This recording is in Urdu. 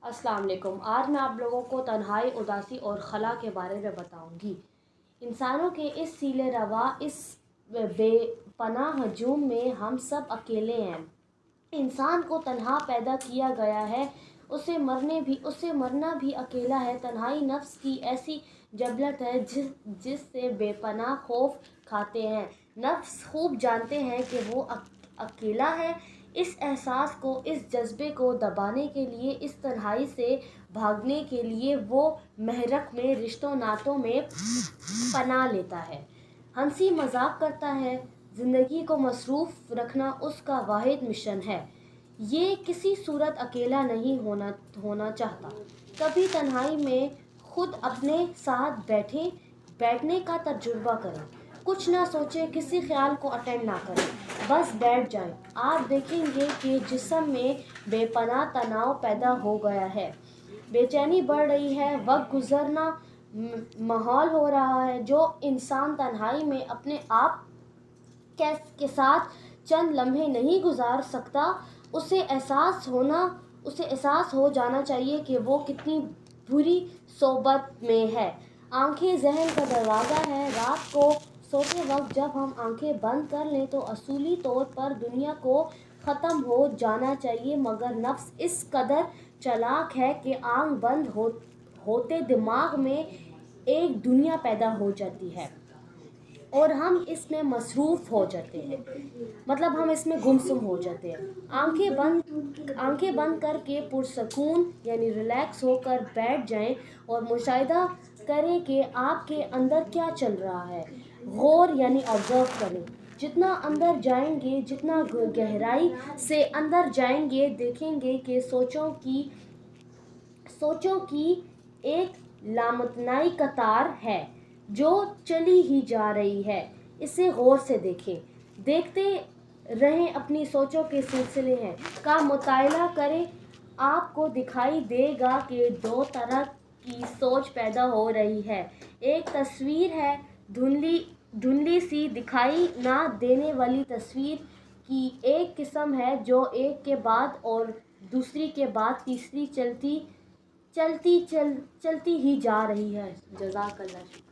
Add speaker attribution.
Speaker 1: السلام علیکم۔ آج میں آپ لوگوں کو تنہائی، اداسی اور خلا کے بارے میں بتاؤں گی۔ انسانوں کے اس سیلِ رواں، اس بے پناہ ہجوم میں ہم سب اکیلے ہیں۔ انسان کو تنہا پیدا کیا گیا ہے، اسے مرنا بھی اکیلا ہے۔ تنہائی نفس کی ایسی جبلت ہے جس سے بے پناہ خوف کھاتے ہیں۔ نفس خوب جانتے ہیں کہ وہ اکیلا ہے۔ اس احساس کو، اس جذبے کو دبانے کے لیے، اس تنہائی سے بھاگنے کے لیے وہ محرق میں، رشتوں ناتوں میں پناہ لیتا ہے، ہنسی مذاق کرتا ہے۔ زندگی کو مصروف رکھنا اس کا واحد مشن ہے۔ یہ کسی صورت اکیلا نہیں ہونا چاہتا۔ کبھی تنہائی میں خود اپنے ساتھ بیٹھنے کا تجربہ کریں۔ کچھ نہ سوچیں، کسی خیال کو اٹینڈ نہ کریں، بس بیٹھ جائیں۔ آپ دیکھیں گے کہ جسم میں بے پناہ تناؤ پیدا ہو گیا ہے، بے چینی بڑھ رہی ہے، وقت گزرنا محال ہو رہا ہے۔ جو انسان تنہائی میں اپنے آپ کے ساتھ چند لمحے نہیں گزار سکتا، اسے احساس ہو جانا چاہیے کہ وہ کتنی بری صحبت میں ہے۔ آنکھیں ذہن کا دروازہ ہیں۔ رات کو سوتے وقت جب ہم آنکھیں بند کر لیں تو اصولی طور پر دنیا کو ختم ہو جانا چاہیے، مگر نفس اس قدر چالاک ہے کہ آنکھ بند ہوتے دماغ میں ایک دنیا پیدا ہو جاتی ہے اور ہم اس میں مصروف ہو جاتے ہیں، ہم اس میں گمسم ہو جاتے ہیں۔ آنکھیں بند کر کے پرسکون ریلیکس ہو کر بیٹھ جائیں اور مشاہدہ کریں کہ آپ کے اندر کیا چل رہا ہے۔ غور آبزرو کریں۔ جتنا اندر جائیں گے، جتنا گہرائی سے اندر جائیں گے، دیکھیں گے کہ سوچوں کی ایک لامتناہی قطار ہے جو چلی ہی جا رہی ہے۔ اسے غور سے دیکھیں، دیکھتے رہیں۔ اپنی سوچوں کے سلسلے کا مطالعہ کریں۔ آپ کو دکھائی دے گا کہ دو طرح کی سوچ پیدا ہو رہی ہے۔ ایک تصویر ہے، دھندلی سی دکھائی نہ دینے والی تصویر کی ایک قسم ہے جو ایک کے بعد اور دوسری کے بعد تیسری چلتی ہی جا رہی ہے۔ جزاک اللہ۔